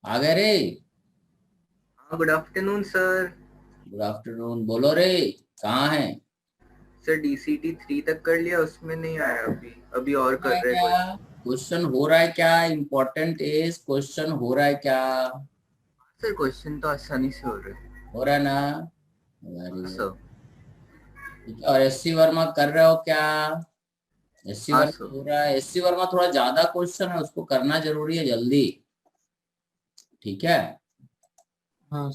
आ गए रे। हाँ, good afternoon sir. Good afternoon. बोलो रे, कहाँ है? सर डीसीटी 3 तक कर लिया, उसमें नहीं आया अभी। अभी और हो रहा कर है रहे क्या? क्वेश्चन। क्वेश्चन हो रहा है क्या? इम्पोर्टेंट इज क्वेश्चन हो रहा है क्या? सर क्वेश्चन तो आसानी से हो रहे हैं। हो रहा है ना? वेरी हाँ गुड। सर। ठीक है। और एससी वर्मा कर रहे हो क्या? एससी हाँ वर्मा सर। हो रहा है। एससी वर्मा थोड़ा ज्यादा क्वेश्चन है, उसको करना जरूरी है जल्दी। ठीक है। हाँ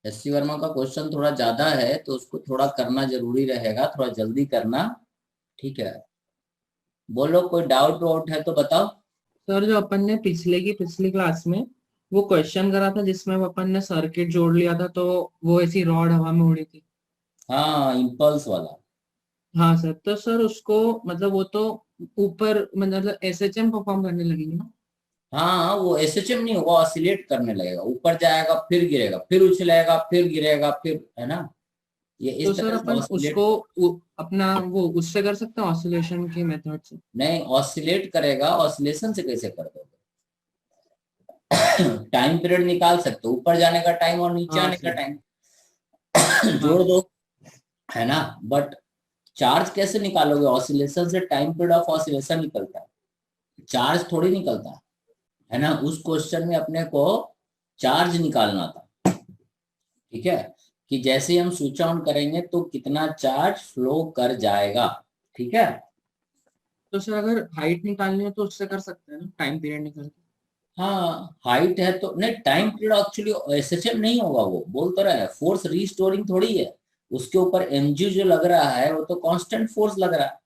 एससी वर्मा का क्वेश्चन थोड़ा ज्यादा है तो उसको थोड़ा करना जरूरी रहेगा, थोड़ा जल्दी करना। ठीक है। बोलो, कोई डाउट वाउट है तो बताओ। सर, जो अपन ने पिछली क्लास में वो क्वेश्चन करा था जिसमें वो अपन ने सर्किट जोड़ लिया था, तो वो ऐसी रॉड हवा में उड़ी थी। हाँ, इम्पल्स वाला। हाँ सर, तो सर उसको मतलब वो तो ऊपर मतलब एसएचएम परफॉर्म करने लगेगी ना। हाँ, वो एसएचएम नहीं होगा, ऑसिलेट करने लगेगा, ऊपर जाएगा फिर गिरेगा फिर उछलेगा फिर गिरेगा फिर, है ना? ये तो इस सर तरह से अपन उसको ऑसिलेट। अपना वो उससे कर सकते हैं, ऑसिलेशन की मेथड से। नहीं, ऑसिलेट करेगा, ऑसिलेशन से कैसे कर दोगे? टाइम पीरियड निकाल सकते हो, ऊपर जाने का टाइम और नीचे हाँ आने का सर। टाइम हाँ जोड़ सर। दो, है ना? बट चार्ज कैसे निकालोगे? ऑसिलेशन से टाइम पीरियड ऑफ ऑसिलेशन निकलता है, चार्ज थोड़ी निकलता है ना? उस क्वेश्चन में अपने को चार्ज निकालना था। ठीक है, कि जैसे ही हम स्विच ऑन करेंगे तो कितना चार्ज फ्लो कर जाएगा। ठीक है। तो सर अगर हाइट निकालनी है तो उससे कर सकते हैं ना, टाइम पीरियड निकाल के। हाँ, हाइट है तो नहीं, टाइम पीरियड एक्चुअली एसएचएम नहीं होगा, वो बोल तो रहा है फोर्स रीस्टोरिंग थोड़ी है। उसके ऊपर एमजी जो लग रहा है वो तो कांस्टेंट फोर्स लग रहा है,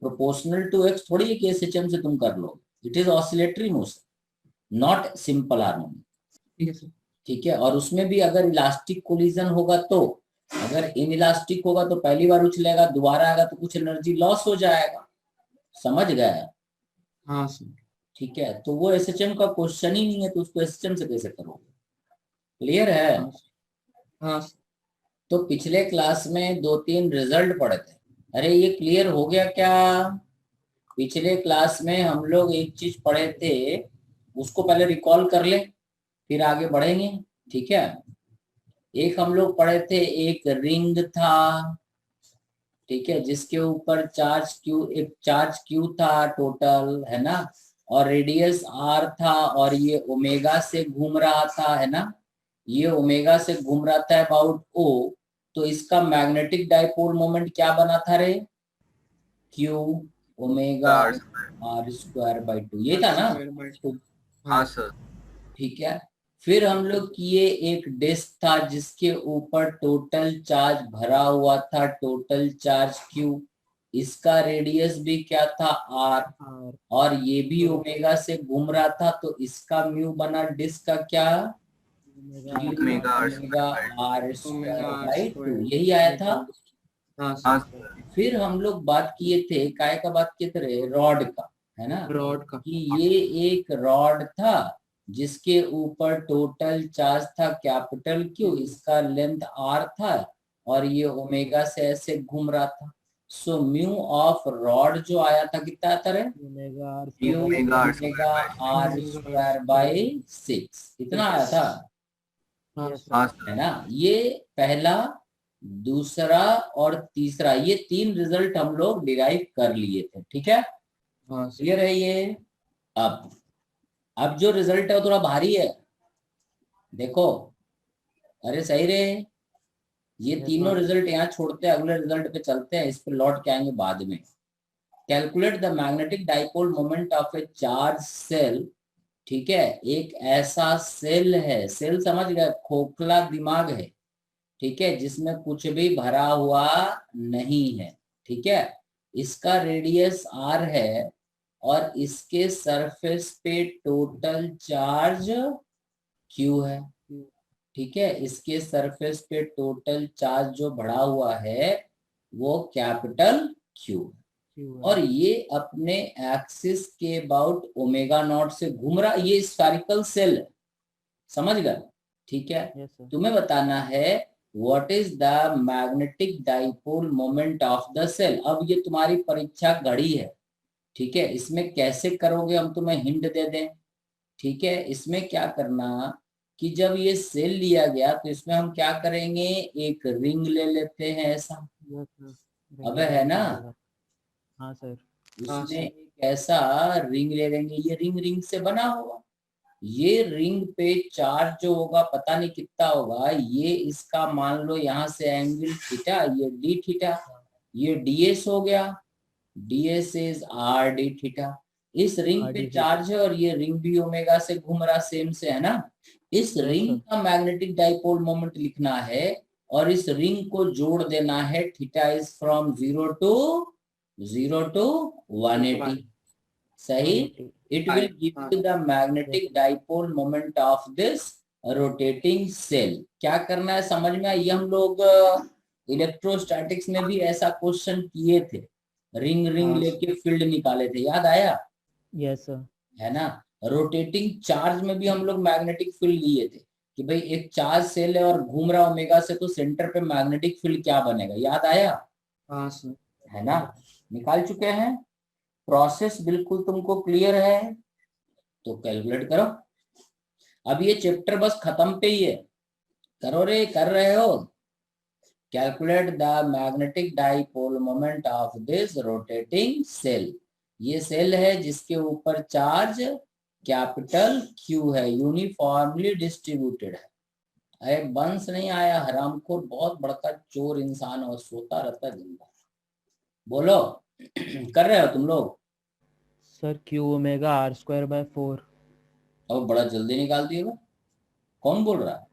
प्रोपोर्शनल टू एक्स थोड़ी है कि एसएचएम से तुम कर लो। It is oscillatory motion, not simple harmony. ठीक है सर। ठीक है। और उसमें भी अगर इलास्टिक कोलिजन होगा तो, अगर इन इलास्टिक होगा तो पहली बार उछलेगा, दोबारा आएगा तो कुछ एनर्जी लॉस हो जाएगा। समझ गया? हाँ सर। ठीक है, तो वो एसएचएम का क्वेश्चन ही नहीं है, तो उसको एसएचएम से कैसे करोगे? क्लियर है? हाँ सर। हाँ सर। तो पिछले क्लास में दो तीन रिजल्ट पढ़े थे। अरे ये क्लियर हो गया क्या? पिछले क्लास में हम लोग एक चीज पढ़े थे, उसको पहले रिकॉल कर ले, फिर आगे बढ़ेंगे। ठीक है। एक हम लोग पढ़े थे, एक रिंग था। ठीक है, जिसके ऊपर चार्ज क्यू, एक चार्ज क्यू था टोटल, है ना? और रेडियस आर था, और ये ओमेगा से घूम रहा था, है ना? ये ओमेगा से घूम रहा था अबाउट ओ। तो इसका मैग्नेटिक डाइपोल मोमेंट क्या बना था रे? Q omega R. R square by two, ये आर था ना? Square by 2। हाँ हाँ सर। सर। ठीक है। फिर हम लोग किए, एक डिस्क था जिसके ऊपर टोटल चार्ज भरा हुआ था, टोटल चार्ज क्यू। इसका रेडियस भी क्या था? आर। आर। और ये भी ओमेगा से घूम रहा था, तो इसका म्यू बना डिस्क का क्या? Omega mu R omega R omega square by R two. Omega square R by two, square यही आया बाय था। 2। हाँ हाँ सर। सर। फिर हम लोग बात किए थे, काय का बात किए थे रे? रॉड का, है ना? ब्रॉड का। कि ये एक रॉड था जिसके ऊपर टोटल चार्ज था कैपिटल क्यू, इसका लेंथ आर था, और ये ओमेगा से ऐसे घूम रहा था। सो म्यू ऑफ रॉड जो आया था कितना आता रे? Omega R mu square omega R omega square by R omega R square by square 6, इतना आया 6। था, हाँ सिक्स। सर। हाँ है सर। ना? ये पहला, दूसरा और तीसरा, ये तीन रिजल्ट हम लोग डिराइव कर लिए थे। ठीक है, हाँ सर। क्लियर है ये? अब अब जो रिजल्ट है वो थोड़ा भारी है, देखो। अरे सही रे, ये यस तीनों सर। रिजल्ट यहाँ छोड़ते हैं, अगले रिजल्ट पे चलते हैं, इस पे लौट के आएंगे बाद में। Calculate the magnetic dipole moment of a charge shell. ठीक है, एक ऐसा सेल है, सेल समझ गए, खोखला दिमाग है। ठीक है, जिसमें कुछ भी भरा हुआ नहीं है। ठीक है, इसका रेडियस आर है, और इसके सरफेस पे टोटल चार्ज क्यू है। ठीक है, इसके सरफेस पे टोटल चार्ज जो बढ़ा हुआ है वो कैपिटल क्यू है। क्यू और है। ये अपने एक्सिस के अबाउट ओमेगा नॉट से घूम रहा, ये स्फेरिकल सेल है, समझ गए? ठीक है। Yes sir. तुम्हें बताना है what is the magnetic dipole moment of the shell. अब ये तुम्हारी परीक्षा घड़ी है। ठीक है, इसमें कैसे करोगे हम तुम्हें हिंट दे दें। ठीक है, इसमें क्या करना कि जब ये सेल लिया गया तो इसमें हम क्या करेंगे, एक रिंग ले लेते हैं ऐसा। यस सर, अब है ना, हाँ सर। हाँ उसमें सर। एक ऐसा रिंग ले लेंगे, ये रिंग रिंग से बना होगा, ये रिंग पे चार्ज जो होगा पता नहीं कितना होगा, ये इसका मान लो यहाँ से एंगल थीटा, ये डी थीटा, ये डीएस हो गया, DS is are d theta. इस रिंग पे चार्ज है और ये रिंग भी ओमेगा से घूम रहा, सेम से है ना। इस रिंग का मैग्नेटिक डाइपोल मोमेंट लिखना है और इस रिंग को जोड़ देना है, थीटा इज फ्रॉम 0 to 180, सही। It will give you the magnetic dipole moment of this rotating cell। क्या करना है समझ में? ये हम लोग इलेक्ट्रोस्टैटिक्स में भी ऐसा क्वेश्चन किए थे, रिंग रिंग लेके फील्ड निकाले थे, याद आया? Yes sir. है ना। रोटेटिंग चार्ज में भी हम लोग मैग्नेटिक फील्ड लिए थे कि भाई एक चार्ज सेल है और घूम रहा ओमेगा से, तो सेंटर पे मैग्नेटिक फील्ड क्या बनेगा, याद आया? हाँ सर। है ना, निकाल चुके हैं। प्रोसेस बिल्कुल तुमको क्लियर है तो कैलकुलेट करो। अब ये चैप्टर बस खत्म पे ही है, करो रे, कर रहे हो। Calculate the magnetic dipole moment of this rotating shell. ये सेल है जिसके ऊपर चार्ज कैपिटल Q है, यूनिफॉर्मली डिस्ट्रीब्यूटेड है। अरे बंस नहीं आया, हरामखोर बहुत बड़का चोर इंसान और सोता रहता दिन भर। बोलो कर रहे हो तुम लोग? Sir Q omega R square by 4। अब बड़ा जल्दी निकाल दिए बा। कौन बोल रहा है?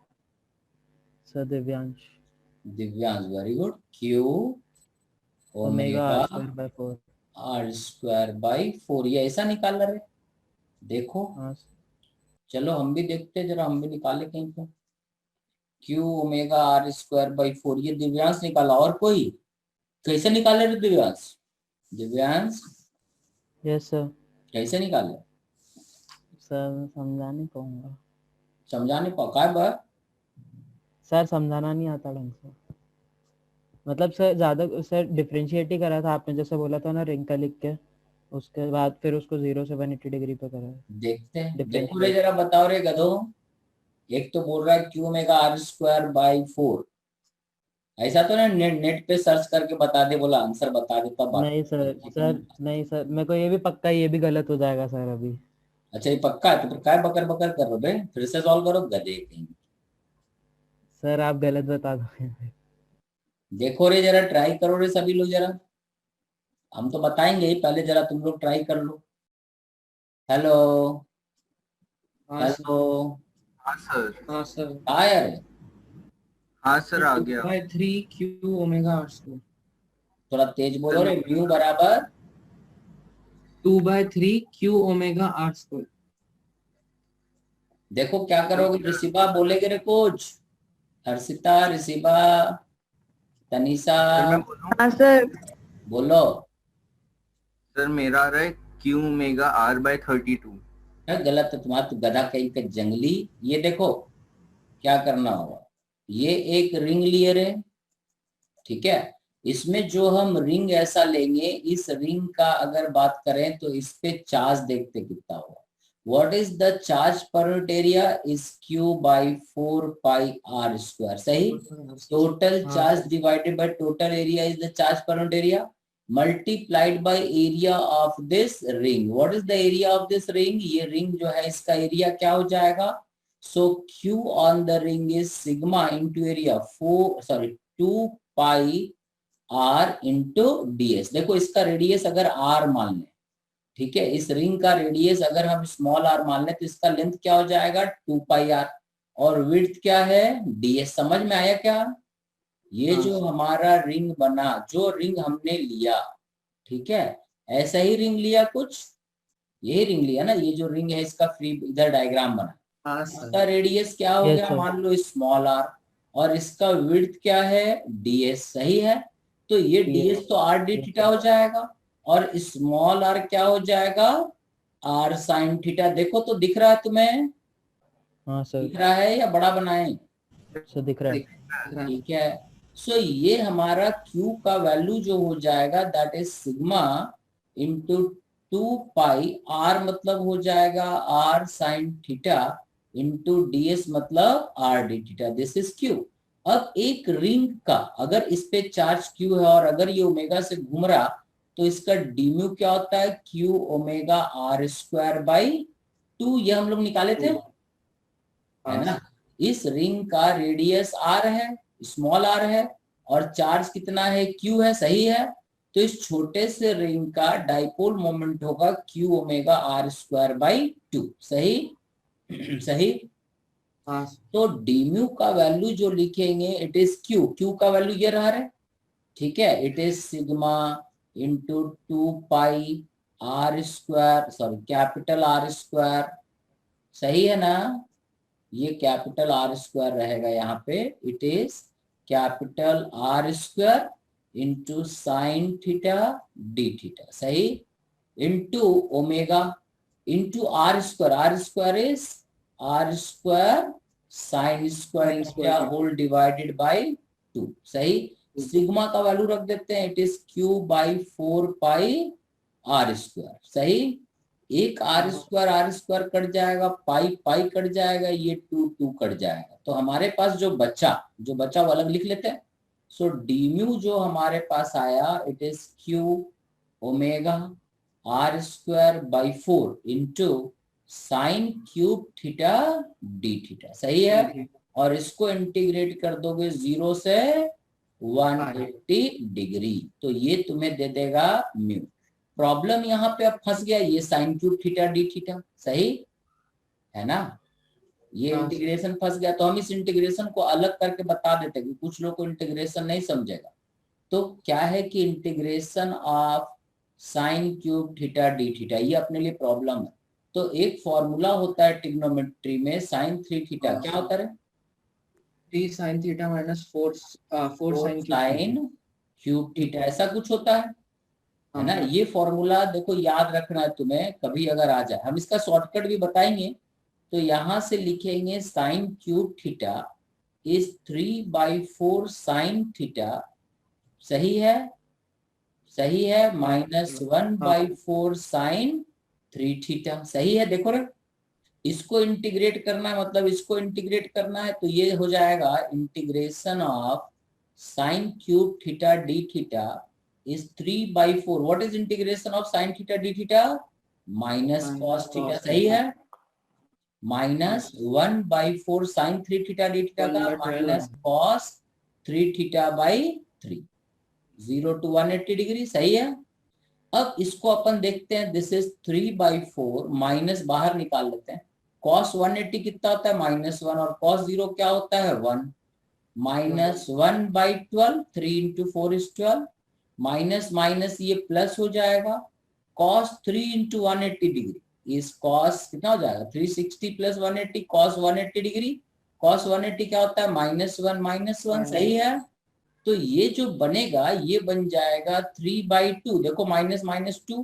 Sir Divyansh. Divyansh, very good. Q omega omega R square by 4। R square by 4, ये ऐसा निकाल रहे, देखो। हाँ चलो हम भी देखते, जरा हम भी निकाले कहीं पे। Q omega R square by 4, ये दिव्यांश निकाला। और कोई? कैसे निकाले रे दिव्यांश? Divyansh yes sir. कैसे निकाले? सर समझा नहीं पाऊंगा। समझा नहीं पाओ, काय बात? सर समझाना नहीं आता ढंग से, मतलब सर ज्यादा सर डिफरेंशिएट ही करा था आपने, जैसे बोला था ना रिंग का लिख के, उसके बाद फिर उसको 0 से 180 डिग्री पे करा है। देखते हैं, देखो रे जरा बताओ रे गधो। एक तो बोल रहा है Q omega R square by 4, ऐसा तो ना नेट पे सर्च करके बता दे, बोला आंसर बता दे तब। नहीं सर नहीं सर, मेरे को ये भी पक्का ये भी गलत हो जाएगा सर अभी। अच्छा ये पक्का है, तो फिर काय बकर बकर कर रहे हो बे? फिर से सॉल्व करो गधे कहीं। सर आप गलत बता दो। देखो रे जरा, ट्राई करो रे सभी लोग जरा, हम तो बताएंगे, पहले जरा तुम लोग ट्राई कर लो। Hello hello. हाँ सर। हाँ सर। हाँ यार, हाँ सर आ गया। 2/3 Q ओमेगा आर स्क्वायर। थोड़ा तेज बोलो रे। म्यू बराबर 2/3 Q ओमेगा आर स्क्वायर। देखो क्या करोगे, ऋषिबा बोलेगे रे कुछ? हर्षिता, ऋषिबा, तनिषा, सर मैं बोलूं? हाँ सर। बोलो। सर मेरा आ रहा है Q ओमेगा R बाय 32। गलत है तुम्हारा, तो गधा कहीं का जंगली। ये देखो क्या करना होगा, ये एक रिंग लिए रे, ठीक है। इसमें जो हम रिंग ऐसा लेंगे, इस रिंग का अगर बात करें तो इस पे चार्ज देखते कितना होगा। What is the charge per unit area is Q by 4 pi R square, सही। Total charge divided by total area is the charge per unit area multiplied by area of this ring. What is the area of this ring? ये ring जो है इसका एरिया क्या हो जाएगा? So Q on the ring is sigma into area 2 pi R into ds। देखो इसका रेडियस अगर R मान लें, ठीक है, इस रिंग का रेडियस अगर हम स्मॉल r मान लें तो इसका लेंथ क्या हो जाएगा? 2 पाई R, और विड्थ क्या है? ds। समझ में आया क्या? ये जो हमारा रिंग बना, जो रिंग हमने लिया, ठीक है, ऐसा ही रिंग लिया कुछ, यही रिंग लिया ना, ये जो रिंग है इसका फ्री इधर डायग्राम बना, इसका रेडियस क्या हो गया? मान लो स्मॉल r, और इसका विड्थ क्या है? ds, सही है। तो ये ds तो r d थीटा हो जाएगा, और स्मॉल r क्या हो जाएगा? r sine theta. देखो तो दिख रहा है तुम्हें? हाँ सर। दिख रहा है या बड़ा बनाएं? सर दिख रहा है। ठीक है। सो ये हमारा Q का वैल्यू जो हो जाएगा that is sigma into 2 pi R मतलब हो जाएगा R sine theta into ds मतलब R d theta, this is Q. अब एक रिंग का अगर इस पे चार्ज क्यू है और अगर ये ओमेगा से घूम रहा तो इसका डी म्यू क्या होता है, Q omega R square by 2, ये हम लोग निकाले थे, है ना। इस रिंग का रेडियस आर है, स्मॉल आर है, और चार्ज कितना है, क्यू है, सही है। तो इस छोटे से रिंग का डाइपोल मोमेंट होगा Q omega R square by 2, सही सही। हाँ तो डी म्यू का वैल्यू जो लिखेंगे इट इज क्यू, क्यू का वैल्यू ये रहा है, ठीक है, it is sigma into 2 pi R square, sorry capital R square, सही है ना। ये कैपिटल आर स्क्वायर रहेगा यहाँ पे, it is capital R square into sine theta D theta, सही, into omega into R square is R square sine square theta whole divided by 2, सही। Sigma का वैल्यू रख देते हैं, it is Q by 4 pi R square, सही। एक are square cut जाएगा, पाई pi cut जाएगा, ये 2 कट जाएगा, तो हमारे पास जो बचा वो अलग लिख लेते हैं। सो डी म्यू जो हमारे पास आया it is Q omega R square by 4 into sine cube theta D theta, सही है। और इसको इंटीग्रेट कर दोगे 0 से 180 डिग्री, तो ये तुम्हें दे देगा म्यू। प्रॉब्लम यहाँ पे अब फंस गया, ये sign cube theta D theta, सही है ना, ये इंटीग्रेशन फंस गया। तो हम इस इंटीग्रेशन को अलग करके बता देते हैं, कुछ लोग को इंटीग्रेशन नहीं समझेगा। तो क्या है कि integration of sine cube theta D theta, ये अपने लिए प्रॉब्लम है। तो एक फॉर्मूला होता है ट्रिग्नोमेट्री में, साइन 3 थीटा क्या होता है, 3 sin theta minus 4 sign cube theta, ऐसा कुछ होता है ना। ये फॉर्मूला देखो याद रखना है तुम्हें, कभी अगर आ जाए, हम इसका शॉर्टकट भी बताएंगे। तो यहां से लिखेंगे sign cube theta is 3/4 sine theta, सही है, सही है, माइनस 1/4 साइन 3 थीटा, सही है। देखो रे, इसको इंटीग्रेट करना है, मतलब इसको इंटीग्रेट करना है, तो ये हो जाएगा integration of sine cube theta D theta is 3/4, what is integration of sin theta d theta, minus cos theta, सही है, minus 1/4 sin 3 theta D theta का minus cos 3 theta by 3, 0 to 180 degree, सही है। अब इसको अपन देखते हैं, दिस इज 3/4, माइनस बाहर निकाल लेते हैं, cos 180 कितना होता है, -1, और cos 0 क्या होता है, 1, minus 1/12, 3 into 4 is 12, minus minus ये प्लस हो जाएगा, cos 3 into 180 डिग्री इस cos कितना हो जाएगा, 360 प्लस 180, cos 180 डिग्री, cos 180 क्या होता है, -1, सही है। तो ये जो बनेगा ये बन जाएगा 3/2, देखो माइनस माइनस 2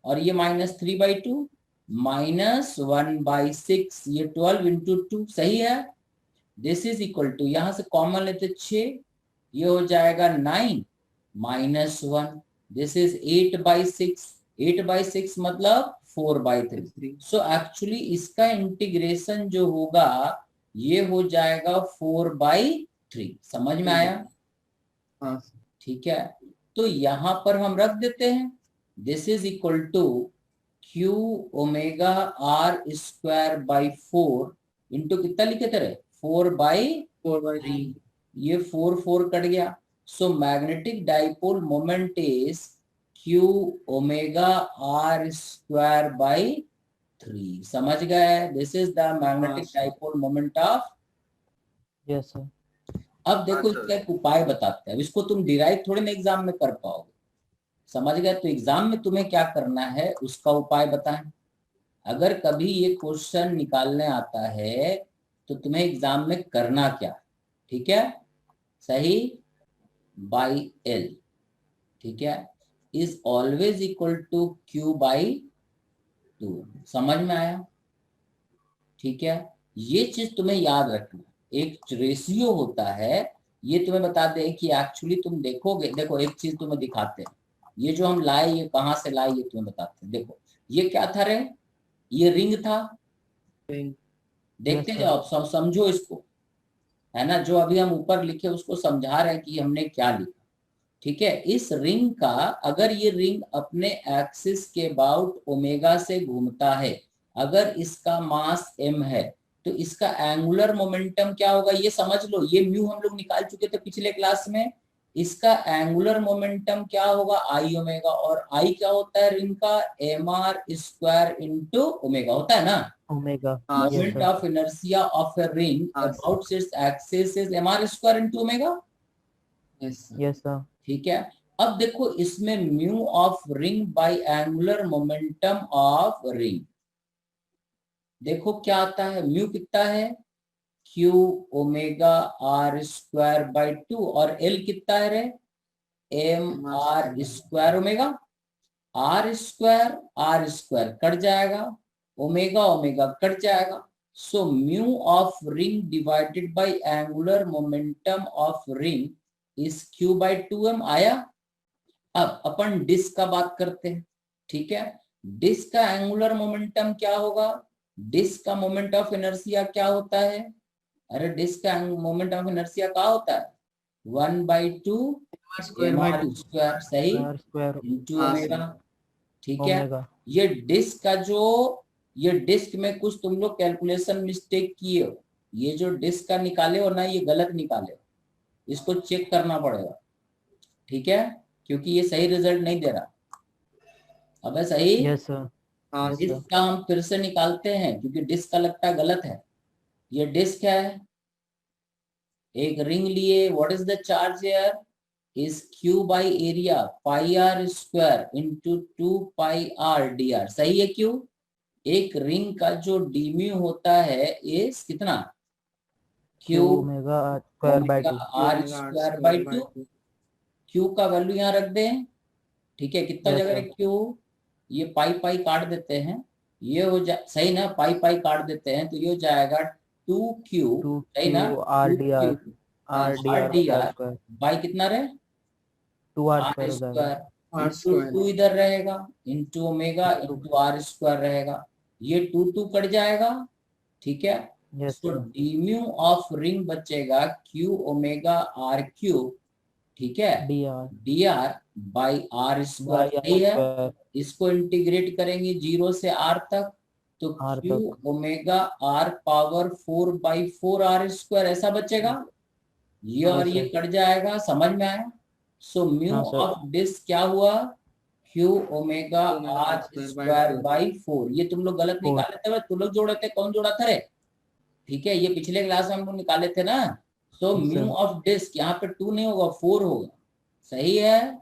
और ये माइनस 3/2, माइनस 1/6, ये 12 into 2, सही है। दिस इज इक्वल टू, यहां से कॉमन लेते 6, ये हो जाएगा 9 -1, दिस इज 8/6, 8/6 मतलब 4/3। सो एक्चुअली इसका इंटीग्रेशन जो होगा ये हो जाएगा 4/3, समझ में आया, हाँ ठीक है। तो यहां पर हम रख देते हैं, this is equal to Q omega R square by 4 into कितना लिखे थे, 4/3, ये 4 कट गया। So magnetic dipole moment is q omega r square by 3, समझ गए, this is the magnetic dipole moment of, yes sir. अब देखो इसका एक उपाय बताते हैं, इसको तुम डिराइव थोड़े ना एग्जाम में कर पाओगे, समझ गए। तो एग्जाम में तुम्हें क्या करना है उसका उपाय बताएं। अगर कभी ये क्वेश्चन निकालने आता है तो तुम्हें एग्जाम में करना क्या, ठीक है, सही, बाई एल, ठीक है, is always equal to Q by 2, समझ में आया, ठीक है। ये चीज तुम्हें याद रखना, एक रेशियो होता है, ये तुम्हें बता दे कि एक्चुअली तुम देखोगे, देखो एक चीज तुम्हें दिखाते हैं, ये जो हम लाए ये कहाँ से लाए ये तुम्हें बताते हैं। देखो ये क्या था रे, ये रिंग था, देखते Yes, जाओ, सब समझो इसको, है ना। जो अभी हम ऊपर लिखे उसको समझा रहे हैं कि हमने क्या लिखा, ठीक है। इस रिंग का अगर ये रिंग अपने एक्सिस के अबाउट ओमेगा से घूमता है, अगर इसका मास m है, तो इसका एंगुलर मोमेंटम क्या होगा ये समझ लो। ये म्यू हम लोग निकाल चुके थे पिछले क्लास में। इसका एंगुलर मोमेंटम क्या होगा आई ओमेगा, और आई क्या होता है रिंग का, mr स्क्वायर इंटू ओमेगा होता है ना। ओमेगा। हाँ, Yes, Moment sir. of inertia of a ring हाँ, about its axis is mr square into omega। Yes, sir. ठीक है। अब देखो इसमें mu of ring by angular momentum of ring, देखो क्या आता है, म्यू कितना है Q omega R square by 2, और एल कितना है रे, M R square omega. R square cut जाएगा, ओमेगा ओमेगा कट जाएगा। So mu of ring divided by angular momentum of ring is Q by 2m आया। अब अपन डिस्क का बात करते हैं, ठीक है। डिस्क का एंगुलर मोमेंटम क्या होगा, डिस्क का मोमेंट ऑफ इनर्शिया क्या होता है, अरे डिस्क का मोमेंट ऑफ इनर्शिया क्या होता है 1/2 mr स्क्वायर, सही, R square इंटू हाँ, ओमेगा, ठीक है। ओमेगा। ये डिस्क का जो, ये डिस्क में कुछ तुम लोग कैलकुलेशन मिस्टेक किए हो, ये जो डिस्क का निकाले हो ना ये गलत निकाले हो, इसको चेक करना पड़ेगा, ठीक है, क्योंकि ये सही रिजल्ट नहीं दे रहा। अब सही, Yes, sir. हाँ, Yes, डिस्क sir. का हम फिर से निकालते हैं क्योंकि डिस्क का लगता है गलत है। ये डिस्क है, एक रिंग लिए, what is the charge here is q by area pi r square into 2 pi r dr, सही है क्यों। एक रिंग का जो डीम्यू होता है इस कितना Q q omega R square by omega 2. r square by 2, q का वैल्यू यहाँ रख दें, ठीक है। कितना Yes, जगह sir. है q, ये पाई पाई काट देते हैं, ये हो जा सही ना, पाई पाई काट देते हैं तो ये हो जाएगा 2q, 2 सही ना, Q R dr 2q R dr dr square by कितना रहे 2 R आर square हो जाएगा। स्क्वायर इंटू 2 इधर रहेगा into omega into R square रहेगा, ये 2 कट जाएगा, ठीक है। Yes, तो sir. डीम्यू ऑफ रिंग बचेगा क्यू ओमेगा आर क्यूब, ठीक है, dr D R by R by square, R सही है। square इसको इंटीग्रेट करेंगे 0 से r तक, तो R क्यू तक। Omega R power 4/4 R square ऐसा बचेगा, ये और Yes, ये sir. कट जाएगा, समझ में आया। सो म्यू हाँ, sir. ऑफ डिस्क क्या हुआ Q omega R square by 4, ये तुम लोग गलत 4. निकाले थे, तुम लोग जोड़े थे, कौन जोड़ा था रे, ठीक है, ये पिछले क्लास में हम लोग निकाले थे ना। So Yes, mu sir. Of disc यहाँ पे 2 नहीं होगा 4 होगा, सही है।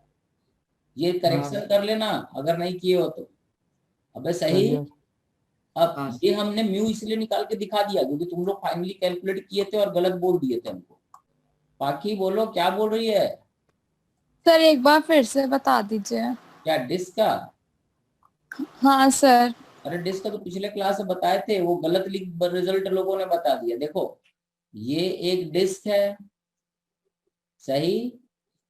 ये करेक्शन कर लेना अगर नहीं किए हो तो, अबे सही। Yes. अब ये हमने म्यू इसलिए निकाल के दिखा दिया क्योंकि तुम लोग फाइनली कैलकुलेट किए थे और गलत बोल दिए थे हमको। बाकी बोलो क्या बोल रही है, सर एक बार फिर से बता दीजिए। क्या डिस्क का, हाँ सर। अरे डिस्क का तो पिछले क्लास में बताए थे, वो गलत रिजल्ट लोगों ने बता दिया। देखो ये एक डिस्क है, सही,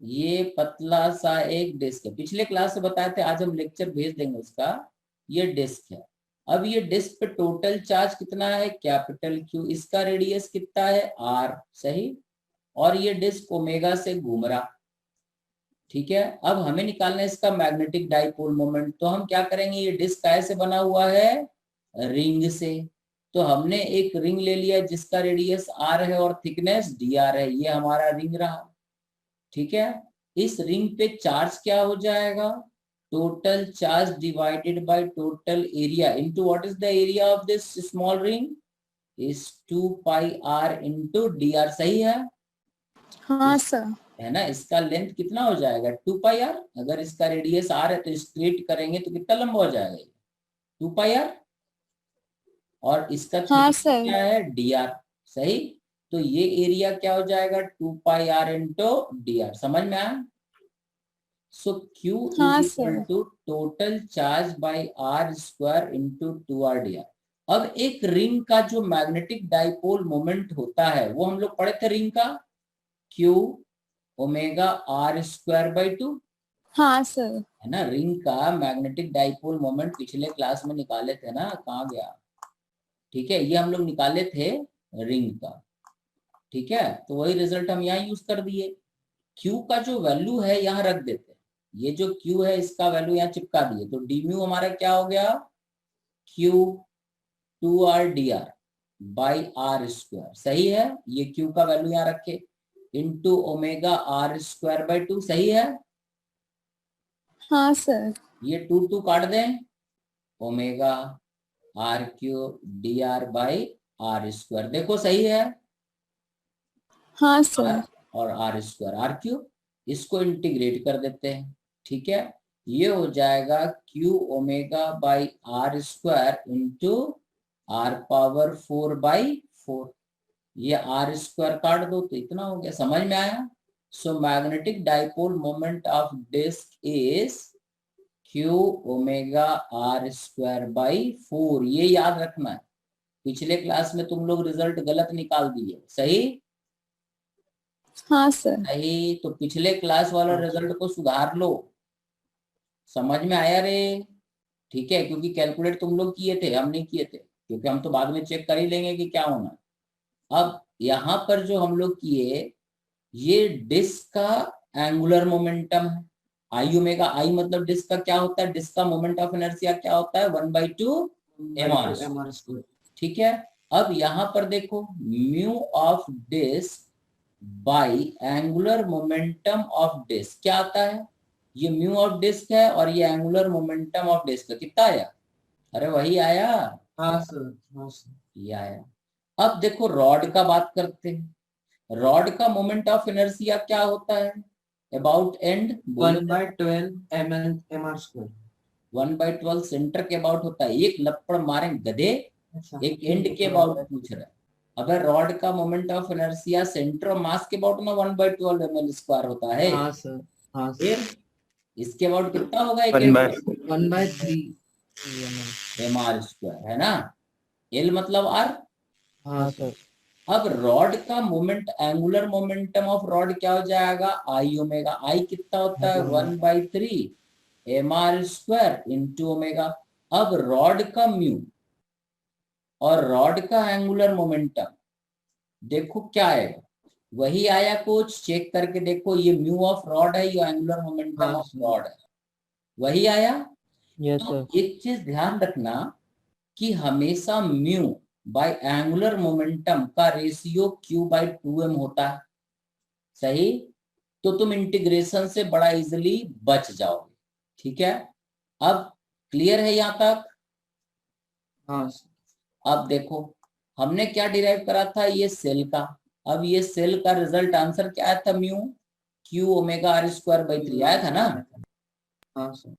ये पतला सा एक डिस्क है, पिछले क्लास से बताए थे, आज हम लेक्चर भेज देंगे उसका। ये डिस्क है, अब ये डिस्क पे टोटल चार्ज कितना है कैपिटल क्यू, इसका रेडियस कितना है आर, सही, और ये डिस्क ओमेगा से घूम रहा, ठीक है। अब हमें निकालना है इसका मैग्नेटिक डाइपोल मोमेंट, तो हम क्या करेंगे, ये डिस्क कैसे बना हुआ है रिंग से, तो हमने एक रिंग ले लिया जिसका रेडियस आर है और थिकनेस डी आर है, ये हमारा रिंग रहा, ठीक है। इस रिंग पे चार्ज क्या हो जाएगा, total charge divided by total area into what is the area of this small ring is 2 pi R into D R, सही है। हाँ सर। है ना, इसका लेंथ कितना हो जाएगा 2 पाई आर, अगर इसका रेडियस आर है तो स्ट्रेट करेंगे तो कितना लंबा हो जाएगा 2 पाई आर, और इसका हाँ thickness सर। क्या है डी आर, सही। तो ये एरिया क्या हो जाएगा 2 pi R into D R, समझ में आया। सो क्यू हाँ is equal sir. To total charge by R square into 2r D R. अब एक रिंग का जो मैग्नेटिक डाइपोल मोमेंट होता है वो हम लोग पढ़े थे, रिंग का Q omega R square by 2, हाँ सर। है ना। रिंग का मैग्नेटिक डाइपोल मोमेंट पिछले क्लास में निकाले थे ना, कहाँ गया? ठीक है, ये हम लोग निकाले थे रिंग का। ठीक है, तो वही रिजल्ट हम यहाँ यूज कर दिए। Q का जो वैल्यू है यहाँ रख देते हैं, ये जो Q है इसका वैल्यू यहाँ चिपका दिए, तो डी म्यू हमारा क्या हो गया? Q 2r dr by R square, सही है। ये Q का वैल्यू यहाँ रखे, into omega R square by 2, सही है। हाँ सर। ये 2 2 काट दें, omega R Q D R by R square, देखो सही है। हाँ सर। आर और आर स्क्वायर आर क्यू, इसको इंटीग्रेट कर देते हैं। ठीक है, ये हो जाएगा Q omega by R square into R power 4 by 4। ये आर स्क्वायर काट दो तो इतना हो गया, समझ में आया? सो magnetic dipole moment of disc is Q omega R square by 4। ये याद रखना है, पिछले क्लास में तुम लोग रिजल्ट गलत निकाल दिए, सही? हाँ सर। सही, तो पिछले क्लास वाला रिजल्ट को सुधार लो। समझ में आया रे? ठीक है, क्योंकि कैलकुलेट तुम लोग किए थे, हम नहीं किए थे, क्योंकि हम तो बाद में चेक कर ही लेंगे कि क्या होना। अब यहाँ पर जो हम लोग किए, ये डिस्क का एंगुलर मोमेंटम है, आई ओमेगा। आई मतलब डिस्क का क्या होता है? डिस्क का मोमेंट ऑफ इनर्शिया क्या होता है? 1/2 mr²। ठीक है, अब यहाँ पर देखो, mu of disc by angular momentum of disc क्या आता है? ये म्यू ऑफ डिस्क है और ये एंगुलर मोमेंटम ऑफ डिस्क कितना आया? अरे वही आया। हाँ सर। हाँ सर। ये आया। अब देखो रॉड का बात करते हैं। रॉड का मोमेंट ऑफ इनर्शिया क्या होता है? About and 1/12 mr²। 1/12 सेंटर के अबाउट होता है। एक लपड़ मारे गधे, एक एंड के अबाउट पूछ रहा है। अगर रॉड का moment of inertia centre of mass के अबाउट ना 1/12 ml² होता है। हाँ सर। हाँ सर। फिर इसके अबाउट कितना होगा? 1/3 mr², है ना। L मतलब R। हाँ सर। अब रॉड का moment, angular momentum of rod क्या हो जाएगा? आई ओमेगा। आई कितना होता है? 1/3 mr² इंटू ओमेगा। अब रॉड का म्यू और रॉड का एंगुलर मोमेंटम देखो क्या आएगा? वही आया कुछ, चेक करके देखो। ये म्यू ऑफ रॉड है, ये एंगुलर मोमेंटम ऑफ रॉड है, वही आया। यस तो सर। एक चीज ध्यान रखना कि हमेशा म्यू बाय एंगुलर मोमेंटम का रेशियो Q/2m होता है, सही। तो तुम इंटीग्रेशन से बड़ा इजीली बच जाओगे। ठीक है, अब क्लियर है यहां तक? हाँ सर। अब देखो हमने क्या डिराइव करा था? ये सेल का। अब ये सेल का रिजल्ट आंसर क्या आया था? म्यू Q ओमेगा r²/3 आया था ना। हाँ सर।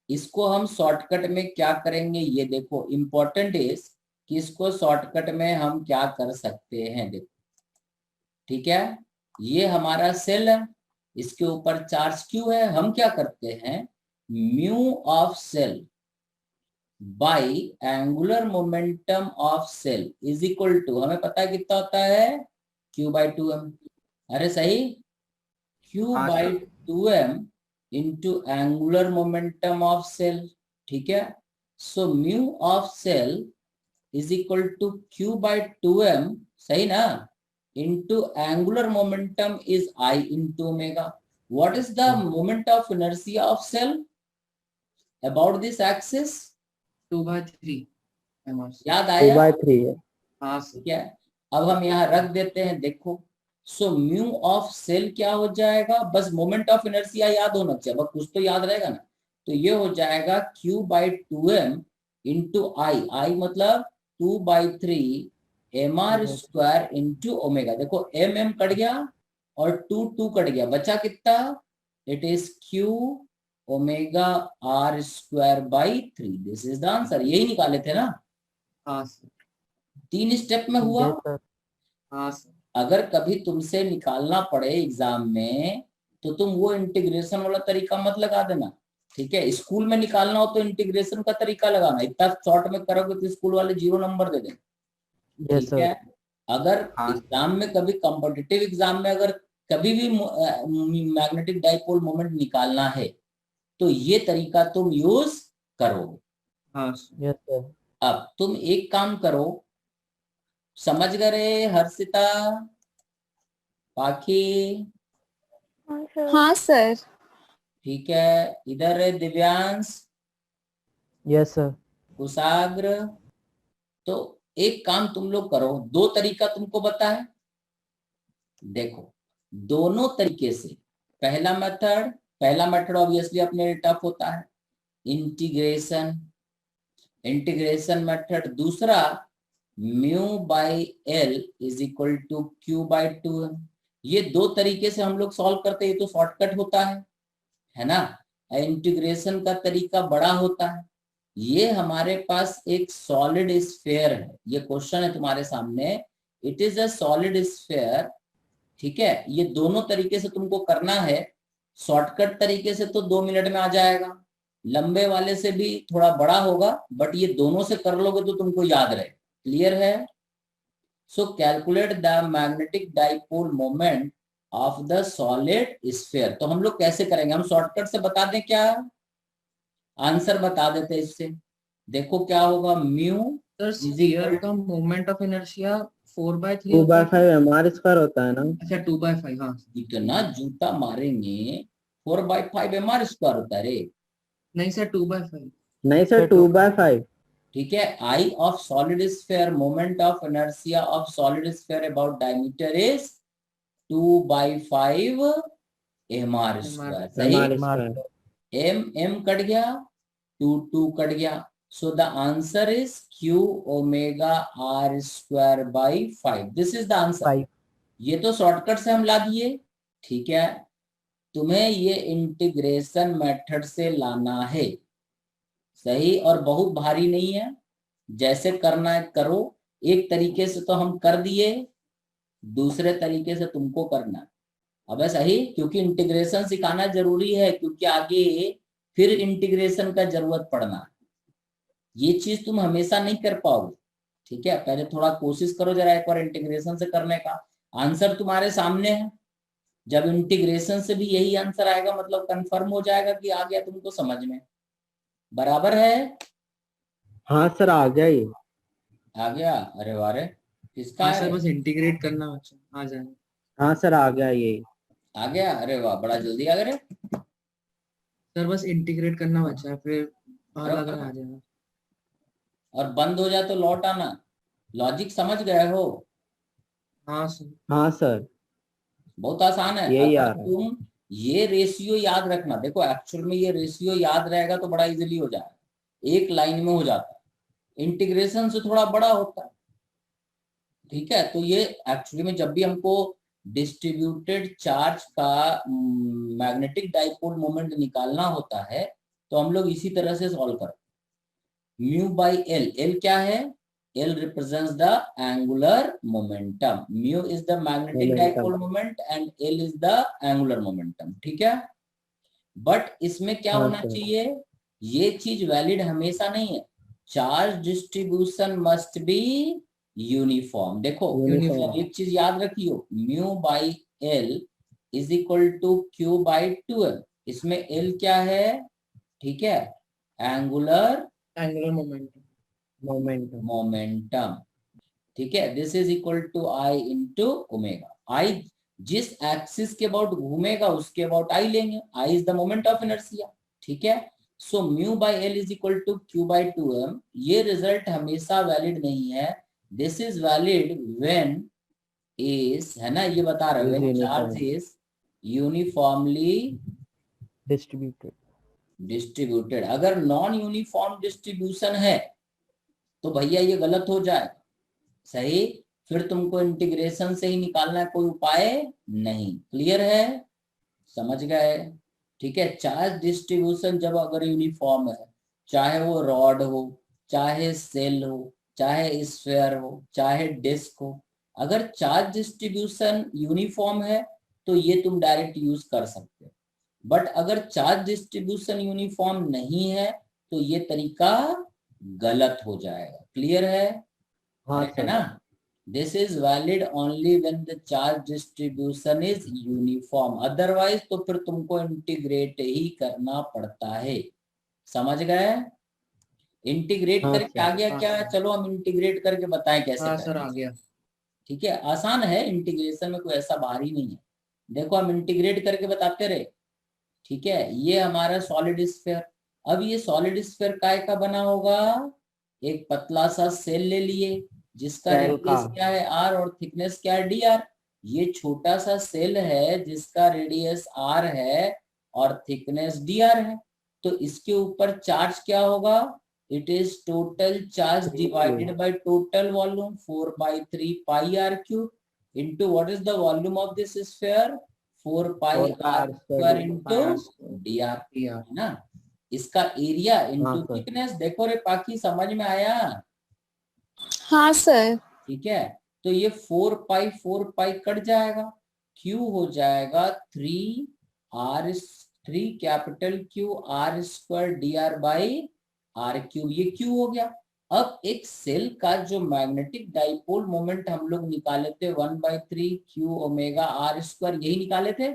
इसको हम शॉर्टकट में क्या करेंगे, ये देखो इंपॉर्टेंट इज कि इसको शॉर्टकट में हम क्या कर सकते हैं, देखो। ठीक है, ये हमारा सेल है, इसके ऊपर चार्ज Q है। हम क्या करते हैं, mu of shell by angular momentum of shell is equal to, हमें पता है कितना होता है? Q/2m। अरे सही, Q/2m into angular momentum of shell. ठीक है, so mu of shell is equal to Q/2m, सही ना, into angular momentum is I into omega. What is the moment of inertia of shell about this axis? 2/3 mr²। याद आया? 2/3 है। हाँ sir. ठीक है, अब हम यहाँ रख देते हैं, देखो। सो म्यू ऑफ सेल क्या हो जाएगा? बस मोमेंट ऑफ इनर्शिया याद होना चाहिए, बस कुछ तो याद रहेगा ना। तो ये हो जाएगा Q/2m इंटू आई। आई मतलब 2/3 mr² इंटू ओमेगा। देखो m कट गया और 2 कट गया, बचा कितना? It is Q omega r²/3। This is the answer. यही निकाले थे ना, हाँ सर। 3 स्टेप में हुआ। Yes sir. हाँ सर। अगर कभी तुमसे निकालना पड़े एग्जाम में तो तुम वो इंटीग्रेशन वाला तरीका मत लगा देना। ठीक है, स्कूल में निकालना हो तो इंटीग्रेशन का तरीका लगाना। इतना शॉर्ट में करोगे तो स्कूल वाले 0 नंबर दे देंगे। यस ठीक सर। है, अगर हाँ। एग्जाम में कभी कॉम्पिटिटिव एग्जाम में अगर कभी भी मैग्नेटिक डाइपोल मोमेंट निकालना है तो ये तरीका तुम यूज करोगे। हाँ यस सर। अब तुम एक काम करो, समझ गए हर्षिता, पाखी? हाँ सर। ठीक है, इधर है दिव्यांश, यस सर। कुशाग्र। तो एक काम तुम लोग करो, दो तरीका तुमको बताए, देखो दोनों तरीके से। पहला मेथड ऑब्वियसली अपने लिए टफ होता है, इंटीग्रेशन मेथड। दूसरा mu by L is equal to Q by 2m। ये दो तरीके से हम लोग सॉल्व करते हैं, ये तो शॉर्टकट होता है ना। इंटीग्रेशन का तरीका बड़ा होता है। ये हमारे पास एक सॉलिड स्फीयर है, ये क्वेश्चन है तुम्हारे सामने, it is a solid sphere. ठीक है, ये दोनों तरीके से तुमको करना है। शॉर्टकट तरीके से तो 2 मिनट में आ जाएगा, लंबे वाले से भी थोड़ा बड़ा होगा, बट ये दोनों से कर लोगे तो तुमको याद रहे। क्लियर है? सो calculate the magnetic dipole moment of the solid sphere. तो हम लोग कैसे करेंगे, हम शॉर्टकट से बता दें क्या, आंसर बता देते इससे। देखो क्या होगा, म्यू सर स्फीयर का मोमेंट ऑफ इनर्शिया 4/3 2/5 mr² होता है ना। अच्छा 2/5। हाँ इतना जूता मारेंगे, 4/5 mr² होता है रे। नहीं सर 2/5। नहीं सर 2/5। ठीक है, I of solid sphere, moment of inertia of solid sphere about diameter is 2/5 mr²। सही, m कट गया, 2 कट गया। So the answer is q omega r²/5। This is the answer. ये तो शॉर्टकट से हम ला दिए। ठीक है, तुम्हें ये इंटीग्रेशन मेथड से लाना है। सही, और बहुत भारी नहीं है, जैसे करना है करो। एक तरीके से तो हम कर दिए, दूसरे तरीके से तुमको करना है। अब सही, क्योंकि इंटीग्रेशन सिखाना जरूरी है, क्योंकि आगे फिर इंटीग्रेशन का जरूरत पड़ना है। ये चीज तुम हमेशा नहीं कर पाओगे। ठीक है, पहले थोड़ा कोशिश करो जरा एक बार इंटीग्रेशन से करने का। आंसर तुम्हारे सामने है, जब इंटीग्रेशन से भी यही आंसर आएगा मतलब कंफर्म हो जाएगा कि आ गया तुमको समझ में। बराबर है? हाँ सर आ गया ये। आ गया? अरे वारे, किसका हाँ है? सर बस इंटीग्रेट करना बच्चा आ जाएगा। हाँ सर आ गया ये। आ गया? अरे वाह, बड़ा जल्दी आ गया। सर बस इंटीग्रेट करना बच्चा है, फिर अलग आ जाएगा। और बंद हो जाए तो लौट आना। लॉजिक समझ गए हो? हाँ सर। हाँ सर बहुत आसान है। यही आ अगर रहा है। तुम ये रेशियो याद रखना, देखो एक्चुअल में ये रेशियो याद रहेगा तो बड़ा इजीली हो जाएगा, एक लाइन में हो जाता है। इंटीग्रेशन से थोड़ा बड़ा होता है। ठीक है, तो ये एक्चुअली में जब भी हमको डिस्ट्रीब्यूटेड चार्ज का मैग्नेटिक डाइपोल मोमेंट निकालना होता है तो हम लोग इसी तरह से सॉल्व करते हैं। म्यू बाई एल, एल क्या है? L represents the angular momentum. Mu is the magnetic dipole moment and L is the angular momentum. ठीक है, बट इसमें क्या होना चाहिए, ये चीज वैलिड हमेशा नहीं है। Charge distribution must be uniform. देखो यूनिफॉर्म, एक चीज याद रखियो, mu by L is equal to Q by 2m। इसमें L क्या है? ठीक है, एंगुलर मोमेंटम। ठीक है, this is equal to I into omega. I जिस एक्सिस के अबाउट घूमेगा उसके अबाउट आई लेंगे, I is the moment of inertia. ठीक है, so mu by L is equal to Q by 2m। ये रिजल्ट हमेशा वैलिड नहीं है। This is valid when is, है ना, ये बता रहे हैं, चार्ज इज यूनिफॉर्मली डिस्ट्रीब्यूटेड। अगर नॉन यूनिफॉर्म डिस्ट्रीब्यूशन है तो भैया ये गलत हो जाए। सही, फिर तुमको इंटीग्रेशन से ही निकालना है, कोई उपाय नहीं। क्लियर है? समझ गए? ठीक है, चार्ज डिस्ट्रीब्यूशन जब अगर यूनिफॉर्म है, चाहे वो रॉड हो, चाहे सेल हो, चाहे स्फीयर हो, चाहे डिस्क हो, अगर चार्ज डिस्ट्रीब्यूशन यूनिफॉर्म है तो ये तुम डायरेक्ट यूज कर सकते हो। बट अगर चार्ज डिस्ट्रीब्यूशन यूनिफॉर्म नहीं है तो ये तरीका गलत हो जाएगा। क्लियर है? हाँ है ना? This is valid only when the charge distribution is uniform, otherwise तो फिर तुमको इंटीग्रेट ही करना पड़ता है। समझ गए? इंटीग्रेट हाँ करके आ सर। गया हाँ क्या? सर। चलो हम इंटीग्रेट करके बताएं कैसे हाँ करें। सर आ गया। ठीक है, आसान है, इंटीग्रेशन में कोई ऐसा भारी नहीं है। देखो हम इंटीग्रेट करके बताते रहे। ठीक है, ये हमारा सॉलिड स्फीयर। अब ये सॉलिड स्फीयर काय का बना होगा? एक पतला सा सेल ले लिए जिसका सेल रेडियस का। क्या है r और थिकनेस क्या है dr। ये छोटा सा सेल है जिसका रेडियस r है और थिकनेस dr है। तो इसके ऊपर चार्ज क्या होगा? It is total charge divided by total volume 4/3 pi r cube into what is the volume of this sphere? 4 pi और r R square square into dr, दिया। है ना। इसका एरिया हाँ इंटू सर। थिकनेस। देखो रे पाकी, समझ में आया? हाँ सर। ठीक है, तो ये 4 पाई कट जाएगा, Q हो जाएगा 3 capital Q r square dr by r cube. ये Q हो गया। अब एक सेल का जो मैग्नेटिक डाइपोल मोमेंट हम लोग निकाले थे 1/3 Q ओमेगा r स्क्वायर, यही निकाले थे,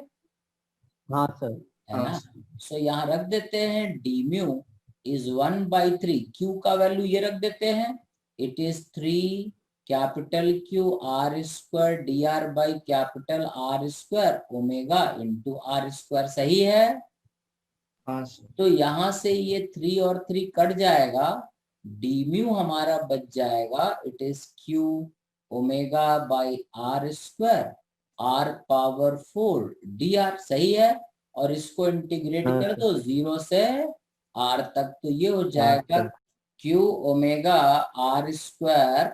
हाँ सर। है ना। सो यहाँ रख देते हैं d म्यू इज 1/3, Q का वैल्यू ये रख देते हैं, it is 3 capital Q r square dr by capital R square omega into r square. सही है? हाँ सर। तो यहाँ से ये 3 और 3 कट जाएगा, d म्यू हमारा बच जाएगा, it is Q omega by R square r power 4 dr। सही है? और इसको इंटीग्रेट हाँ कर सर। दो 0 से r तक, तो ये हो हाँ जाएगा sir. Q omega R square,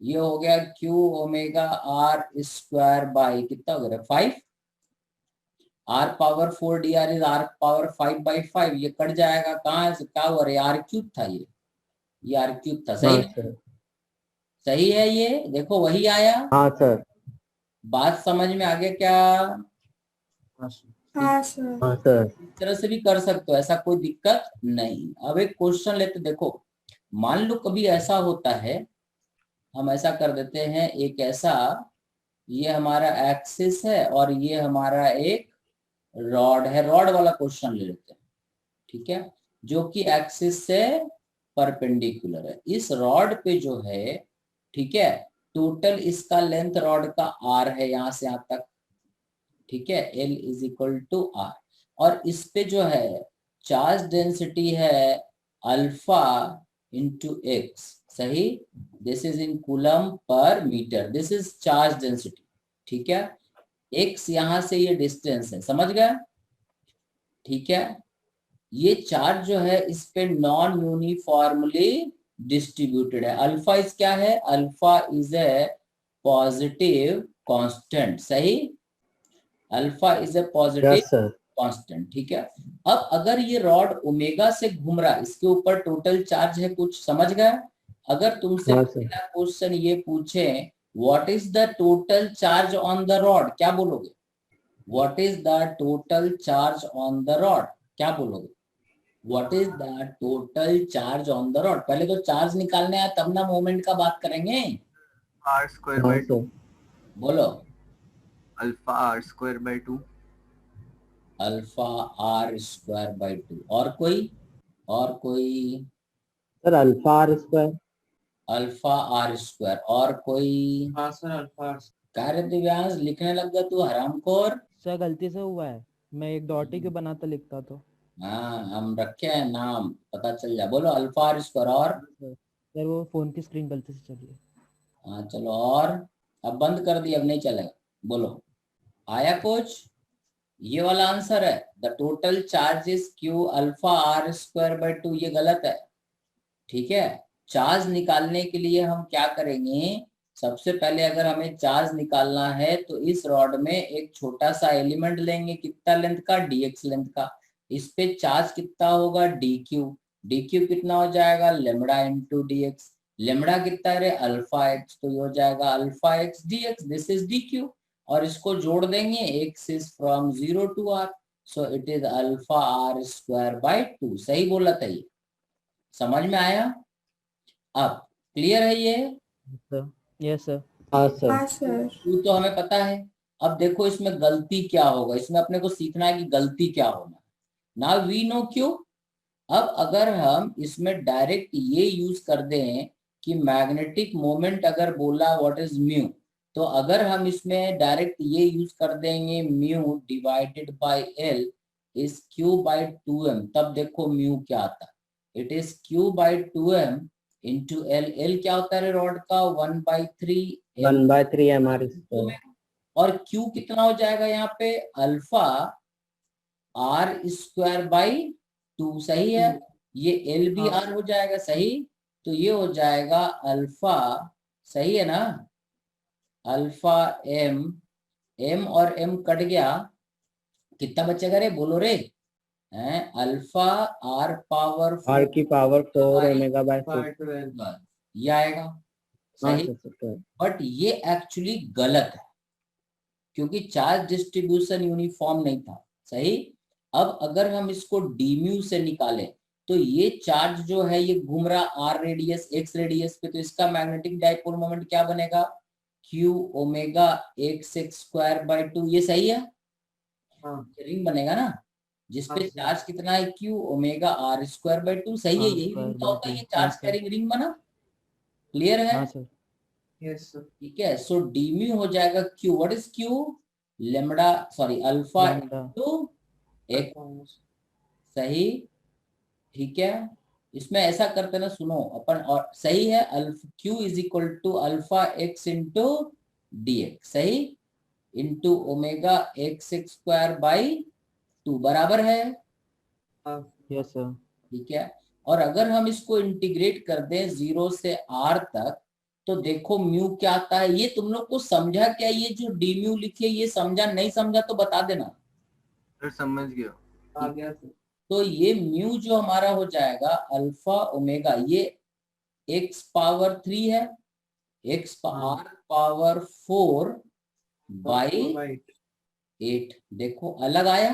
ये हो गया Q omega R square by कितना हो गया 5, r power 4 dr is r power 5/5। ये कट जाएगा, कहाँ से क्या हुआ रे? r क्यूब था ये r क्यूब था। सही हाँ है? सर। सही है, ये देखो वही आया। हाँ सर। बात समझ में आ गया क्या? हाँ सर। हाँ सर। हाँ सर। इस तरह से भी कर सकते हो, ऐसा कोई दिक्कत नहीं। अब एक क्वेश्चन लेते, देखो मान लो कभी ऐसा होता है, हम ऐसा कर देते हैं, एक ऐसा, ये हमारा एक्सिस है और ये हमारा एक रॉड है, रॉड वाला क्वेश्चन ले लेते हैं। ठीक है, जो कि एक्सिस से परपेंडिकुलर है। इस रॉड पे जो है, ठीक है, टोटल इसका लेंथ रॉड का r है यहां से यहां तक। ठीक है, L is equal to R। और इस पे जो है चार्ज डेंसिटी है अल्फा इंटू एक्स। सही, this is in coulomb per metre, this is charge density. ठीक है, x यहां से ये डिस्टेंस है, समझ गए? ठीक है, ये चार्ज जो है इस पे नॉन यूनिफॉर्मली डिस्ट्रीब्यूटेड है। अल्फा इज क्या है? Alpha is a positive constant. सही, alpha is a positive yes sir. Constant. ठीक है, अब अगर ये रॉड ओमेगा से घूम रहा है, इसके ऊपर टोटल चार्ज है कुछ, समझ गए? अगर तुमसे हाँ सर। पहला क्वेश्चन ये पूछे what is the total charge on the rod, क्या बोलोगे? What is the total charge on the rod, क्या बोलोगे? What is the total charge on the rod. पहले तो चार्ज निकालने आया तब ना मोमेंट का बात करेंगे। r स्क्वायर हाँ बाय 2, सर। बोलो, alpha r square by 2। Alpha r square by 2। और कोई? और कोई? Sir alpha R square. Alpha r square. और कोई? हाँ सर अल्फा। कार्य दिव्यांश लिखने लग गया तू हरामखोर। सर गलती से हुआ है, मैं एक डॉट ही क्यों बनाता लिखता तो। हाँ, हम रखे हैं नाम, पता चल जाए। बोलो अल्फा r स्क्वायर। और सर वो फोन की स्क्रीन गलती से चली है। हाँ चलो, और अब बंद कर दी, अब नहीं चलेगा। बोलो, आया कुछ? ये वाला आंसर है, the total charge is Q alpha r square by 2। ये गलत है। ठीक है, चार्ज निकालने के लिए हम क्या करेंगे? सबसे पहले अगर हमें चार्ज निकालना है तो इस रॉड में एक छोटा सा एलिमेंट लेंगे, कितना लेंथ का? dx लेंथ का। इस पे चार्ज कितना होगा? dq। dq कितना हो जाएगा? Lambda into dx। लेमड़ा कितना है? अल्फा x, तो ये हो जाएगा alpha x dx, this is dq। और इसको जोड़ देंगे, x is from 0 to r, so it is alpha r square by 2। सही बोला था ये, समझ में आया? अब क्लियर है ये? Sir yes sir. हाँ सर। हाँ सर। Q तो हमें पता है। अब देखो इसमें गलती क्या होगा, इसमें अपने को सीखना है कि गलती क्या होना। Now we know Q। अब अगर हम इसमें डायरेक्ट ये यूज कर दें कि मैग्नेटिक मोमेंट अगर बोला व्हाट इज म्यू, तो अगर हम इसमें डायरेक्ट ये यूज कर देंगे mu divided by L is Q by 2m, तब देखो म्यू क्या आता है। It is Q by 2m into L. L क्या होता है रॉड का? 1/3 1/3 और क्यू कितना हो जाएगा यहाँ पे? Alpha R square by 2। सही है। ये एल भी आर हो जाएगा। सही। तो ये हो जाएगा अल्फा, सही है ना, अल्फा एम, एम और एम कट गया, कितना बचेगा रे? बोलो रे। हैं, अल्फा आर पावर R की पावर 4 by ओमेगा बाय 6। ये आएगा। हाँ सही। सर। बट ये एक्चुअली गलत है क्योंकि चार्ज डिस्ट्रीब्यूशन यूनिफॉर्म नहीं था। सही। अब अगर हम इसको डीम्यू से निकालें तो ये चार्ज जो है ये घूम रहा आर रेडियस एक्स रेडियस पे, तो इसका मैग्नेटिक डाइपोल मोमेंट क्या बनेगा? Q omega X X square by 2। ये सही है। रिंग बनेगा ना जिसपे चार्ज कितना है? Q omega R square by 2। सही है। यही रिंग का होता है, ये चार्ज कैरिंग रिंग बना। क्लियर है? हाँ सर। Yes sir. ठीक है। सो डीम्यू हो जाएगा Q, what is Q? Lambda, sorry alpha into x. सही। ठीक है। इसमें ऐसा करते ना, सुनो अपन, और सही है, alpha Q is equal to alpha X into D X. सही। Into omega X X square by 2 बराबर है। Yes sir. ठीक है। और अगर हम इसको इंटीग्रेट कर दें 0 से r तक, तो देखो म्यू क्या आता है। ये तुम लोग को समझा क्या? ये जो डी म्यू लिखे ये समझा? नहीं समझा तो बता देना। सर समझ गया। आ गया सर। तो ये म्यू जो हमारा हो जाएगा अल्फा ओमेगा, ये x पावर 3 है, x r पावर 4 बाई 8। देखो अलग आया,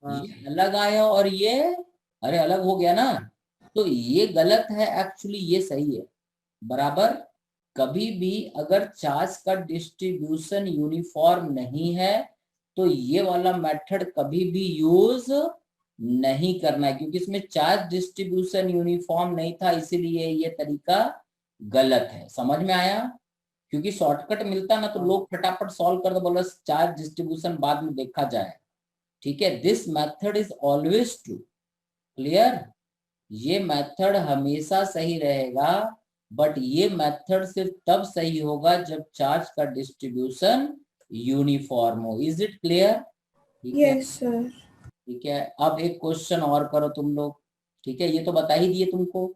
ये अलग आया और ये अरे अलग हो गया ना, तो ये गलत है एक्चुअली, ये सही है। बराबर। कभी भी अगर चार्ज का डिस्ट्रीब्यूशन यूनिफॉर्म नहीं है तो ये वाला मेथड कभी भी यूज नहीं करना है, क्योंकि इसमें चार्ज डिस्ट्रीब्यूशन यूनिफॉर्म नहीं था, इसीलिए ये तरीका गलत है। समझ में आया? क्योंकि शॉर्टकट मिलता ना तो लोग फटाफट सॉल्व कर दो, बोला चार्ज डिस्ट्रीब्यूशन बाद में देखा जाए। ठीक है। This method is always true. Clear? ये मेथड हमेशा सही रहेगा, बट ये मेथड सिर्फ तब सही होगा जब चार्ज का डिस्ट्रीब्यूशन यूनिफॉर्म हो। Is it clear? ठीक है। Yes sir. ठीक है। अब एक क्वेश्चन और करो तुम लोग। ठीक है, ये तो बता ही दिए तुमको।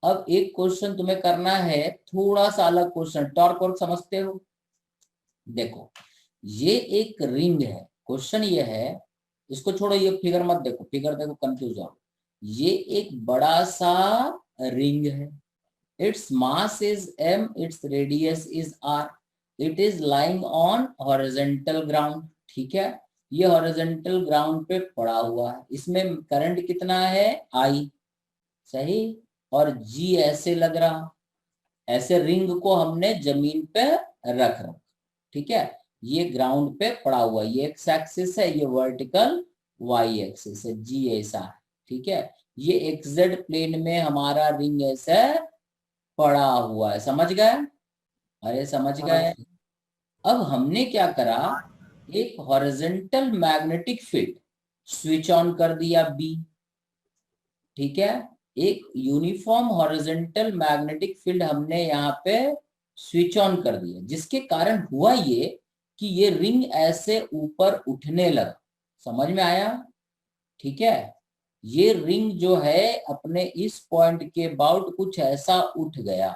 अब एक क्वेश्चन तुम्हें करना है, थोड़ा सा अलग क्वेश्चन। टॉर्क वर्क समझते हो? देखो ये एक रिंग है, क्वेश्चन ये है, इसको छोड़ो, ये फिगर मत देखो, फिगर देखो कंफ्यूज हो। ये एक बड़ा सा रिंग है, its mass is m, its radius is r, it is lying on horizontal ground. ठीक है। ये हॉरिजॉन्टल ग्राउंड पे पड़ा हुआ है, इसमें करंट कितना है? I। सही। और G ऐसे लग रहा, ऐसे रिंग को हमने जमीन पे रख रखा। ठीक है। ये ग्राउंड पे पड़ा हुआ, ये एक्स एक्सिस है, ये वर्टिकल वाई एक्सिस है, जी ऐसा है। ठीक है। ये एक्सजेड प्लेन में हमारा रिंग ऐसे पड़ा हुआ है। समझ गए? अरे समझ गए? अब हमने क्या करा, एक horizontal magnetic field switch on कर दिया बी। ठीक है। एक यूनिफॉर्म हॉरिजॉन्टल मैग्नेटिक फील्ड हमने यहाँ पे स्विच ऑन कर दिया, जिसके कारण हुआ ये कि ये रिंग ऐसे ऊपर उठने लगा। समझ में आया? ठीक है। ये रिंग जो है अपने इस पॉइंट के अबाउट कुछ ऐसा उठ गया।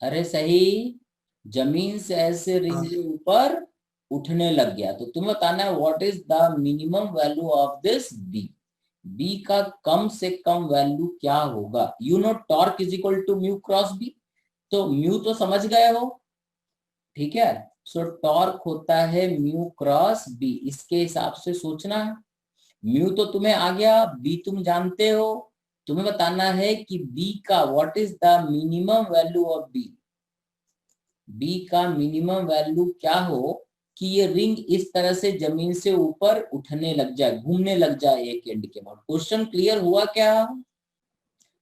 अरे सही, जमीन से ऐसे रिंग के ऊपर उठने लग गया। तो तुम्हें बताना है what is the minimum value of this B. B का कम से कम वैल्यू क्या होगा? You know torque is equal to mu cross B, तो म्यू तो समझ गए हो। ठीक है। सो टॉर्क होता है म्यू क्रॉस बी, इसके हिसाब से सोचना है। म्यू तो तुम्हें आ गया, बी तुम जानते हो, तुम्हें बताना है कि बी का what is the minimum value of B. B का मिनिमम वैल्यू क्या हो कि ये रिंग इस तरह से जमीन से ऊपर उठने लग जाए, घूमने लग जाए एक एंड के बाद। क्वेश्चन क्लियर हुआ क्या?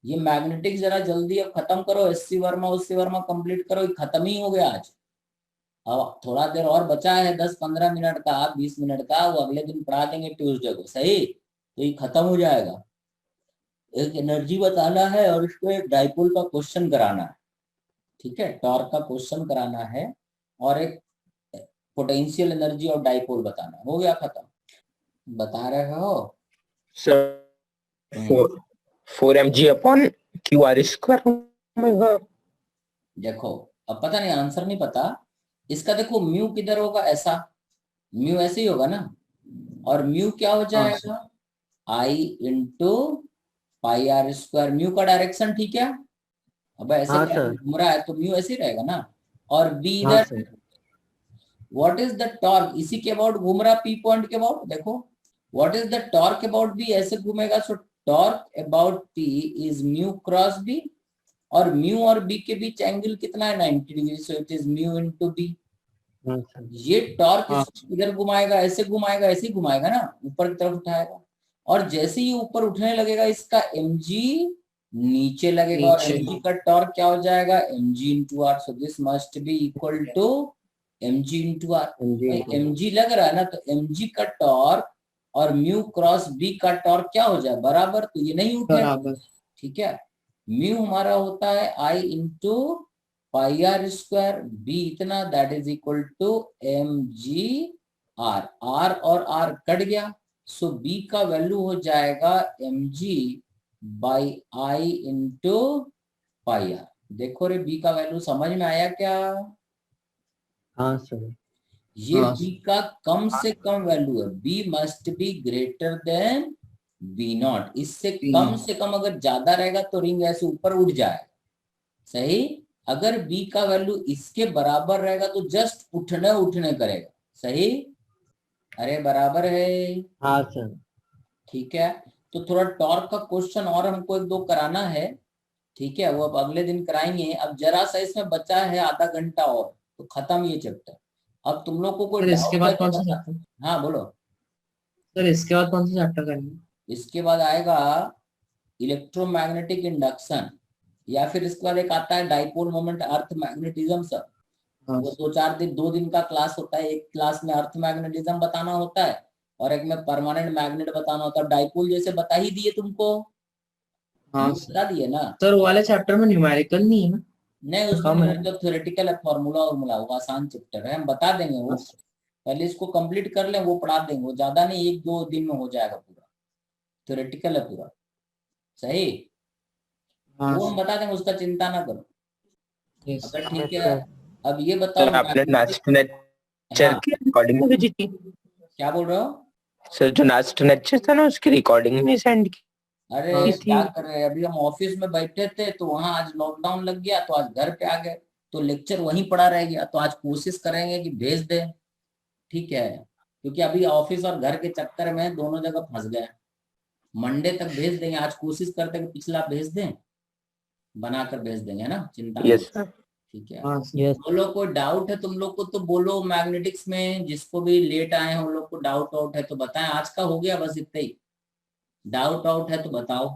ये मैग्नेटिक जरा जल्दी अब खत्म करो, एससी वर्मा उससी वर्मा कंप्लीट करो, ये खत्म ही हो गया आज। अब थोड़ा देर और बचा है, 10-15 मिनट का, 20 मिनट का, वो अगले दिन पढ़ा देंगे ट्यूसडे को, सही? तो ये खत्म हो जाएगा। एक एनर्जी बताना है और इसको एक डाइपोल का क्वेश्चन कराना है, ठीक है? टॉर्क का क्वेश्चन कराना है और एक पोटेंशियल एनर्जी और डाइपोल बताना है। हो गया खत्म। बता रहे हो sir 4mg upon QR square. देखो अब पता नहीं, आंसर नहीं पता इसका। देखो म्यू किधर होगा, ऐसा म्यू ऐसे ही होगा ना, और म्यू क्या हो जाएगा, I into pi R square. Mu का डायरेक्शन ठीक है, अब ऐसे घूम रहा है तो म्यू ऐसे ही रहेगा ना। और बी इधर, व्हाट इज द टॉर्क, इसी के अबाउट घूम रहा, पी पॉइंट के अबाउट। देखो what is the torque about B, ऐसे घूमेगा। So torque about P is mu cross B, और म्यू और बी के बीच एंगल कितना है, 90 degree. So it is mu into B. ये टॉर्क इधर घुमाएगा, ऐसे घुमाएगा, ऐसे ही घुमाएगा ना, ऊपर की तरफ उठाएगा। और जैसे ही ऊपर उठने लगेगा इसका mg नीचे लगेगा, और mg का टॉर्क क्या हो जाएगा, mg into R. So this must be equal to mg into R. mg लग रहा है ना, तो mg का टॉर्क और म्यू क्रॉस b का टॉर्क क्या हो जाए, बराबर। तो ये नहीं उठेगा, ठीक है? म्यू हमारा होता है I into pi R square, B इतना, that is equal to mg r। r और r कट गया, सो b का वैल्यू हो जाएगा mg by I into pi R. देखो रे b का वैल्यू समझ में आया क्या? हाँ सर। ये b का कम से कम वैल्यू है, b must be greater than b not. इससे कम से कम अगर ज्यादा रहेगा तो रिंग ऐसे ऊपर उठ जाएगा, सही? अगर b का वैल्यू इसके बराबर रहेगा तो जस्ट उठने करेगा, सही? अरे बराबर है, हाँ सर। ठीक है। तो थोड़ा टॉर्क का क्वेश्चन और हमको एक दो कराना है, ठीक है? वो अब अगले दिन कराएंगे। अब जरा सा इसमें बचा है आधा घंटा और, तो खत्म ये चैप्टर। अब तुम लोग को कोई इसके बाद कौन सा चैप्टर? हाँ बोलो सर इसके बाद कौन सा चैप्टर करेंगे? इसके बाद आएगा इलेक्ट्रोमैग्नेटिक इंडक्शन, या फिर इसके बाद एक आता है डाइपोल मोमेंट अर्थ मैग्नेटिज्म। सर वो 2 दिन का क्लास होता है। एक क्लास में अर्थ मैग्नेटिज्म बताना होता है और एक में परमानेंट मैग्नेट बताना होता है। डाइपोल जैसे बता ही दिए तुमको, हाँ बता दिए ना सर। वो वाले चैप्टर में न्यूमेरिकल नहीं है ना? नहीं, उसमें जो थ्योरेटिकल है, फॉर्मूला वो आसान चैप्टर है, हम बता देंगे। वो पहले इसको कंप्लीट कर लें, वो पढ़ा देंगे। वो ज्यादा नहीं, 1-2 दिन में हो जाएगा पूरा, थ्योरेटिकल है पूरा, सही? वो हम बता देंगे, उसका चिंता ना करो। अगर ठीक है, अब ये बताओ आपने लास्ट लेक्चर की रिकॉर्डिंग भेजी थी? क्या बोल रहे हो सर? जो लास्ट लेक्चर था ना, उसकी रिकॉर्डिंग में सेंड की। अरे क्या कर रहे हैं, अभी हम ऑफिस में बैठे थे तो वहां आज लॉकडाउन लग गया, तो आज घर पे आ गए, तो लेक्चर वहीं पड़ा रह गया। तो आज कोशिश करेंगे कि भेज दें, ठीक है? क्योंकि अभी ऑफिस और घर के चक्कर में दोनों जगह फंस गए। मंडे तक भेज देंगे, आज कोशिश करते हैं कि पिछला भेज दें, बनाकर भेज देंगे, है ना? चिंता यस सर। ठीक है। यस बोलो कोई डाउट है तुम लोग को तो बोलो। मैग्नेटिक्स में जिसको भी लेट आए हैं उन लोग को डाउट है तो बताएं। आज का हो गया बस इतना ही। डाउट है तो बताओ।